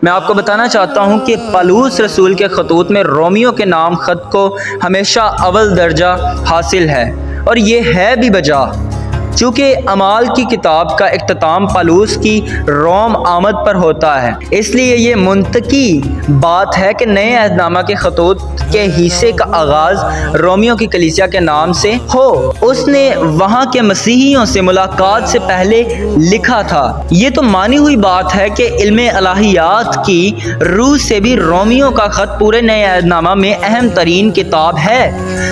میں آپ کو بتانا چاہتا ہوں کہ پالوس رسول کے خطوط میں رومیو کے نام خط کو ہمیشہ اول درجہ حاصل ہے، اور یہ ہے بھی بجا، چونکہ اعمال کی کتاب کا اختتام پالوس کی روم آمد پر ہوتا ہے، اس لیے یہ منطقی بات ہے کہ نئے عہد نامہ کے خطوط کے حصے کا آغاز رومیو کی کلیسیا کے نام سے ہو۔ اس نے وہاں کے مسیحیوں سے ملاقات سے پہلے لکھا تھا۔ یہ تو مانی ہوئی بات ہے کہ علم الہیات کی روح سے بھی رومیو کا خط پورے نئے عہد نامہ میں اہم ترین کتاب ہے،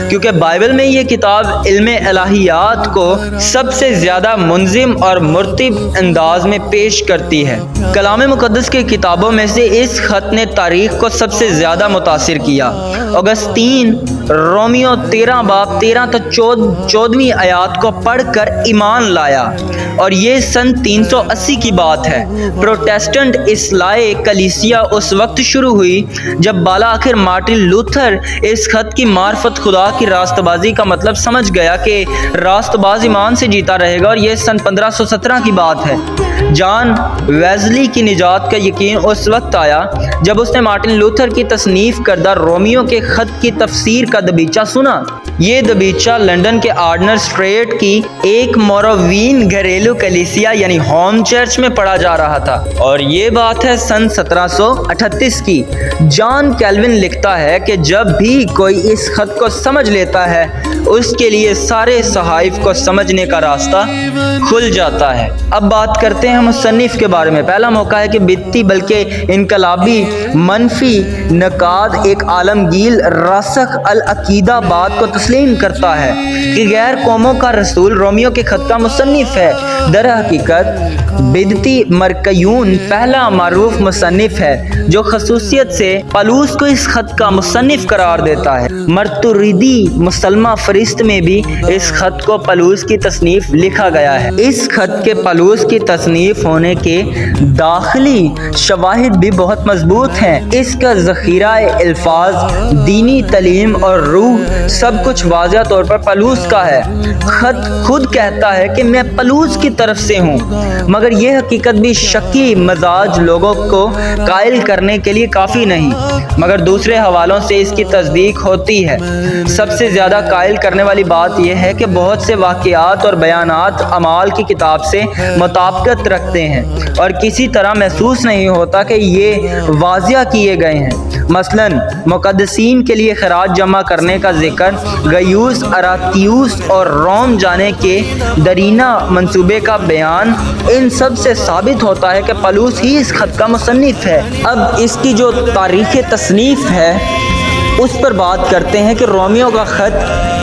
کیونکہ بائبل میں یہ کتاب علم الہیات کو سب سے زیادہ منظم اور مرتب انداز میں پیش کرتی ہے۔ کلام مقدس کی کتابوں میں سے اس خط نے تاریخ کو سب سے زیادہ متاثر کیا۔ اگستین رومیو 13 باب 13 تا 14ویں آیات کو پڑھ کر ایمان لایا، اور یہ سن 380 کی بات ہے۔ پروٹیسٹنٹ اصلاح کلیسیا اس وقت شروع ہوئی جب بالا آخر مارٹن لوتھر اس خط کی معرفت خدا کی راست بازی کا مطلب سمجھ گیا کہ راست باز ایمان سے جیتا رہے گا، اور یہ سن 1517 کی بات ہے۔ جان ویزلی کی نجات کا یقین اس وقت آیا جب اس نے مارٹن لوتھر کی تصنیف کردہ رومیو کے خط کی تفسیر کا دبیچہ سنا۔ یہ دبیچہ لندن کے آرڈنر اسٹریٹ کی ایک موراوین گھریلو کلیسیا یعنی ہوم چرچ میں پڑھا جا رہا تھا، اور یہ بات ہے سن 1738 کی۔ جان کیلوین لکھتا ہے کہ جب بھی کوئی اس خط کو سمجھ لیتا ہے اس کے لیے سارے صحائف کو سمجھنے کا راستہ کھل جاتا ہے۔ اب بات کرتے ہیں مصنف کے بارے میں۔ پہلا موقع ہے کہ بدتی بلکہ انقلابی منفی نقاد ایک عالمگیر راسخ العقیدہ بات کو تسلیم کرتا ہے کہ غیر قوموں کا رسول رومیو کے خط کا مصنف ہے۔ در حقیقت بدتی مرکیون پہلا معروف مصنف ہے جو خصوصیت سے پالوس کو اس خط کا مصنف قرار دیتا ہے۔ مرتوریدی مسلمہ فہرست میں بھی اس خط کو پالوس کی تصنیف لکھا گیا ہے۔ اس خط کے پالوس کی تصنیف ہونے کے داخلی شواہد بھی بہت مضبوط ہیں۔ اس کا ذخیرہ الفاظ، دینی تعلیم اور روح سب کچھ واضح طور پر پالوس کا ہے۔ خط خود کہتا ہے کہ میں پالوس کی طرف سے ہوں، مگر یہ حقیقت بھی شکی مزاج لوگوں کو قائل کرنے کے لیے کافی نہیں، مگر دوسرے حوالوں سے اس کی تصدیق ہوتی ہے۔ سب سے زیادہ قائل کرنے والی بات یہ ہے کہ بہت سے واقعات اور بیانات اعمال کی کتاب سے مطابقت رکھتے ہیں، اور کسی طرح محسوس نہیں ہوتا کہ یہ واضح کیے گئے ہیں۔ مثلاً مقدسین کے لیے خراج جمع کرنے کا ذکر، گیوس اراتیوس اور روم جانے کے درینہ منصوبے کا بیان، ان سب سے ثابت ہوتا ہے کہ پالوس ہی اس خط کا مصنف ہے۔ اب اس کی جو تاریخ تصنیف ہے اس پر بات کرتے ہیں کہ رومیو کا خط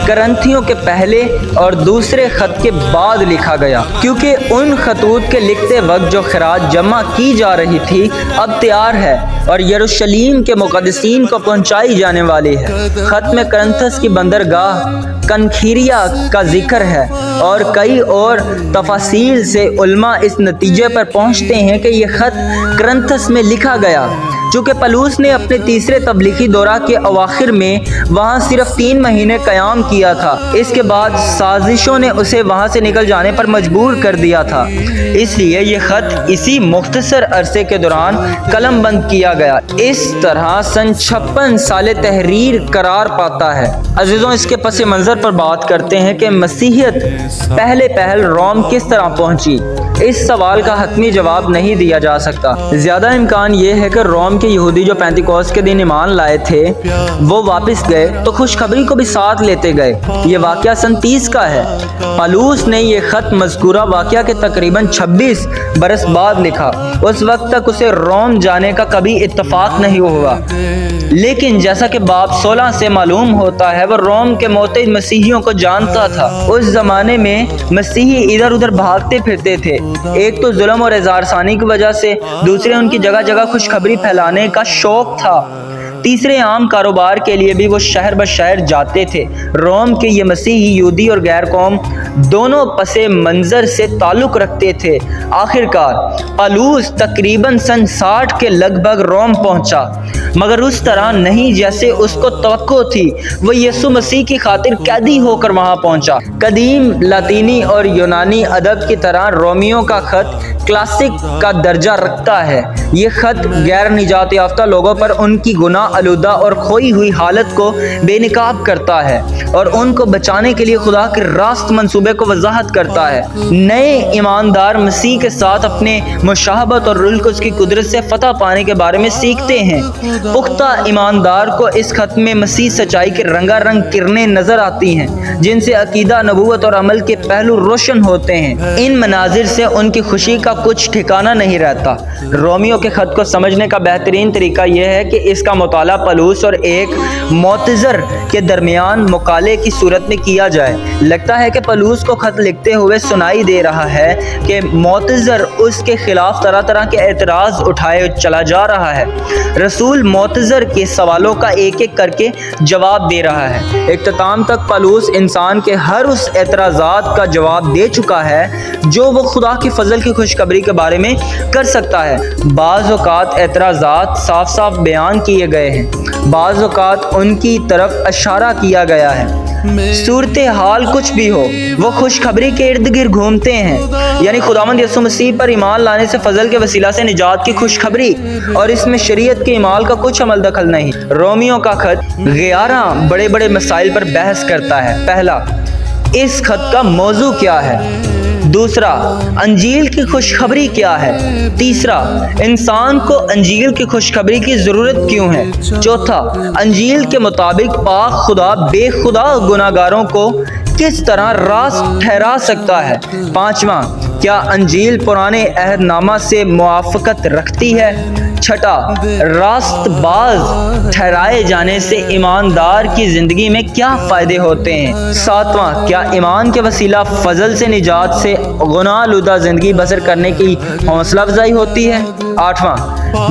کرنتھیوں کے پہلے اور دوسرے خط کے بعد لکھا گیا، کیونکہ ان خطوط کے لکھتے وقت جو خراج جمع کی جا رہی تھی اب تیار ہے اور یروشلم کے مقدسین کو پہنچائی جانے والی ہے۔ خط میں کرنتھس کی بندرگاہ کنکھیریا کا ذکر ہے، اور کئی اور تفاصیل سے علماء اس نتیجے پر پہنچتے ہیں کہ یہ خط کرنتھس میں لکھا گیا۔ چونکہ پالوس نے اپنے تیسرے تبلیغی دورہ کے اواخر میں وہاں صرف 3 مہینے قیام کیا تھا، اس کے بعد سازشوں نے اسے وہاں سے نکل جانے پر مجبور کر دیا تھا، اس لیے یہ خط اسی مختصر عرصے کے دوران قلم بند کیا گیا۔ اس طرح سن 56 سال تحریر قرار پاتا ہے۔ عزیزوں، اس کے پس منظر پر بات کرتے ہیں کہ مسیحیت پہل روم کس طرح پہنچی۔ اس سوال کا حتمی جواب نہیں دیا جا سکتا۔ زیادہ امکان یہ ہے کہ روم کے یہودی جو پینتیکوست کے دن ایمان لائے تھے وہ واپس گئے تو خوشخبری کو بھی ساتھ لیتے گئے۔ یہ واقعہ سن 30 کا ہے۔ پالوس نے یہ خط مذکورہ واقعہ کے تقریباً 26 برس بعد لکھا۔ اس وقت تک اسے روم جانے کا کبھی اتفاق نہیں ہوا، لیکن جیسا کہ باب 16 سے معلوم ہوتا ہے وہ روم کے معتقد مسیحیوں کو جانتا تھا۔ اس زمانے میں مسیحی ادھر ادھر بھاگتے پھرتے تھے، ایک تو ظلم اور اظہار ثانی کی وجہ سے، دوسرے ان کی جگہ جگہ خوشخبری پھیلانے کا شوق تھا۔ تیسرے عام کاروبار کے لیے بھی وہ شہر بشہر جاتے تھے۔ روم کے یہ مسیحی یہودی اور غیر قوم دونوں پس منظر سے تعلق رکھتے تھے۔ آخرکار پالوس تقریباً سن 60 کے لگ بھگ روم پہنچا، مگر اس طرح نہیں جیسے اس کو توقع تھی۔ وہ یسوع مسیح کی خاطر قیدی ہو کر وہاں پہنچا۔ قدیم لاطینی اور یونانی ادب کی طرح رومیو کا خط کلاسک کا درجہ رکھتا ہے۔ یہ خط غیر نجات یافتہ لوگوں پر ان کی گناہ آلودہ اور کھوئی ہوئی حالت کو بے نقاب کرتا ہے اور ان کو بچانے کے لیے خدا کے راست منصوبے کو وضاحت کرتا ہے۔ نئے ایماندار مسیح کے ساتھ اپنے مشابہت اور روح القدس کی قدرت سے فتح پانے کے بارے میں سیکھتے ہیں۔ پختہ ایماندار کو اس خط میں مسیح سچائی کے رنگا رنگ کرنیں نظر آتی ہیں، جن سے عقیدہ، نبوت اور عمل کے پہلو روشن ہوتے ہیں۔ ان مناظر سے ان کی خوشی کا کچھ ٹھکانہ نہیں رہتا۔ رومیو کے خط کو سمجھنے کا بہترین طریقہ یہ ہے کہ اس کا مطالعہ پالوس اور ایک معتذر کے درمیان مقالے کی صورت میں کیا جائے۔ لگتا ہے کہ پالوس کو خط لکھتے ہوئے سنائی دے رہا ہے کہ معتذر اس کے خلاف طرح طرح کے اعتراض اٹھائے چلا جا رہا ہے۔ رسول معتذر کے سوالوں کا ایک ایک کر کے جواب دے رہا ہے۔ اختتام تک پالوس انسان کے ہر اس اعتراضات کا جواب دے چکا ہے جو وہ خدا کی فضل کی خوشخبری کے بارے میں کر سکتا ہے۔ بعض اوقات اعتراضات صاف صاف بیان کیے گئے ہیں، بعض اوقات ان کی طرف اشارہ کیا گیا ہے۔ صورتحال کچھ بھی ہو، وہ خوشخبری کے ارد گرد گھومتے ہیں، یعنی خداوند یسوع مسیح پر ایمان لانے سے فضل کے وسیلہ سے نجات کی خوشخبری، اور اس میں شریعت کے اعمال کا کچھ عمل دخل نہیں۔ رومیو کا خط 11 بڑے بڑے مسائل پر بحث کرتا ہے۔ پہلا، اس خط کا موضوع کیا ہے؟ دوسرا، انجیل کی خوشخبری کیا ہے؟ تیسرا، انسان کو انجیل کی خوشخبری کی ضرورت کیوں ہے؟ چوتھا، انجیل کے مطابق پاک خدا بے خدا گناہ گاروں کو کس طرح راست ٹھہرا سکتا ہے؟ پانچواں، کیا انجیل پرانے عہد نامہ سے موافقت رکھتی ہے؟ چھٹا، راست باز ٹھہرائے جانے سے ایماندار کی زندگی میں کیا فائدے ہوتے ہیں؟ ساتواں، کیا ایمان کے وسیلہ فضل سے نجات سے گناہ آلودہ زندگی بسر کرنے کی حوصلہ افزائی ہوتی ہے؟ آٹھواں،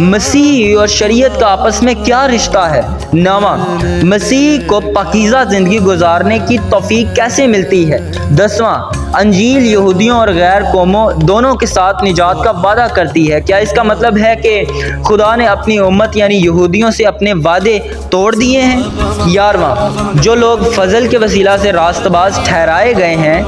مسیح اور شریعت کا آپس میں کیا رشتہ ہے؟ نواں، مسیح کو پاکیزہ زندگی گزارنے کی توفیق کیسے ملتی ہے؟ دسواں، انجیل یہودیوں اور غیر قوموں دونوں کے ساتھ نجات کا وعدہ کرتی ہے۔ کیا اس کا مطلب ہے کہ خدا نے اپنی امت یعنی یہودیوں سے اپنے وعدے توڑ دیے ہیں؟ 11واں، جو لوگ فضل کے وسیلہ سے راست باز ٹھہرائے گئے ہیں،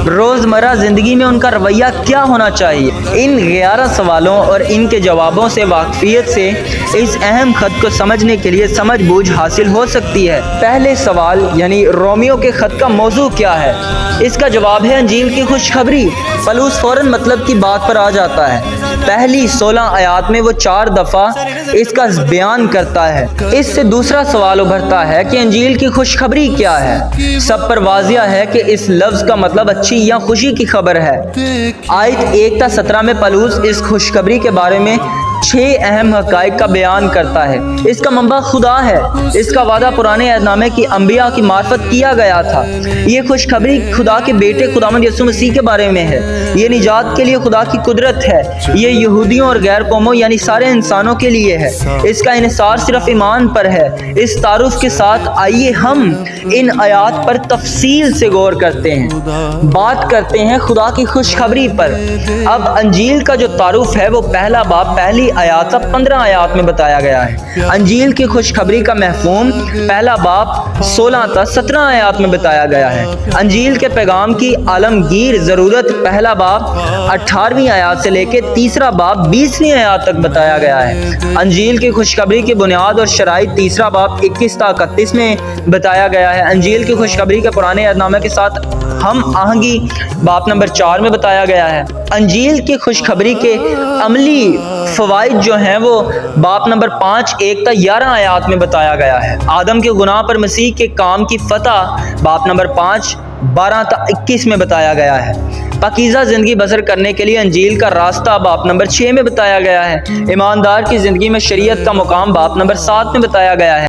روزمرہ زندگی میں ان کا رویہ کیا ہونا چاہیے؟ ان 11 سوالوں اور ان کے جوابوں سے واقفیت سے اس اہم خط کو سمجھنے کے لیے سمجھ بوجھ حاصل ہو سکتی ہے۔ پہلے سوال یعنی رومیو کے خط کا موضوع کیا ہے؟ اس کا جواب ہے انجیل کی خوشخبری۔ پالوس فوراً مطلب کی بات پر آ جاتا ہے۔ پہلی 16 آیات میں وہ 4 دفعہ اس کا بیان کرتا ہے۔ اس سے دوسرا سوال ابھرتا ہے کہ انجیل کی خوشخبری کیا ہے؟ سب پر واضح ہے کہ اس لفظ کا مطلب اچھی یا خوشی کی خبر ہے۔ آیت 1 تا 17 میں پالوس اس خوشخبری کے بارے میں 6 اہم حقائق کا بیان کرتا ہے۔ اس کا منبع خدا ہے۔ اس کا وعدہ پرانے عہد نامے کی انبیاء کی معرفت کیا گیا تھا۔ یہ خوشخبری خدا کے بیٹے خداوند یسوع مسیح کے بارے میں ہے۔ یہ نجات کے لیے خدا کی قدرت ہے۔ یہ یہودیوں اور غیر قوموں یعنی سارے انسانوں کے لیے ہے۔ اس کا انحصار صرف ایمان پر ہے۔ اس تعارف کے ساتھ آئیے ہم ان آیات پر تفصیل سے غور کرتے ہیں، بات کرتے ہیں خدا کی خوشخبری پر۔ اب انجیل کا جو تعارف ہے وہ پہلا باب پہلی آیات 15 آیات میں بتایا گیا ہے۔ انجیل کی خوشخبری کا مفہوم پہلا باب 16 تا 17 آیات میں بتایا گیا ہے۔ انجیل کے پیغام کی عالمگیر ضرورت پہلا باب 18ویں آیات سے لے کے تیسرا باب 20ویں آیات تک بتایا گیا ہے۔ انجیل کی خوشخبری کی بنیاد اور شرائط تیسرا باب 21 تا 31 میں بتایا گیا ہے۔ انجیل کی خوشخبری کے پرانے عہد نامے کے ساتھ ہم آہنگی باب نمبر 4 میں بتایا گیا ہے۔ انجیل کی خوشخبری کے عملی فوائد جو ہیں وہ باب نمبر 5 1 تا 11 آیات میں بتایا گیا ہے۔ آدم کے گناہ پر مسیح کے کام کی فتح باب نمبر 5 12 تا 21 میں بتایا گیا ہے۔ پاکیزہ زندگی بسر کرنے کے لیے انجیل کا راستہ باب نمبر 6 میں بتایا گیا ہے۔ ایماندار کی زندگی میں شریعت کا مقام باب نمبر 7 میں بتایا گیا ہے۔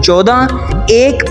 14 1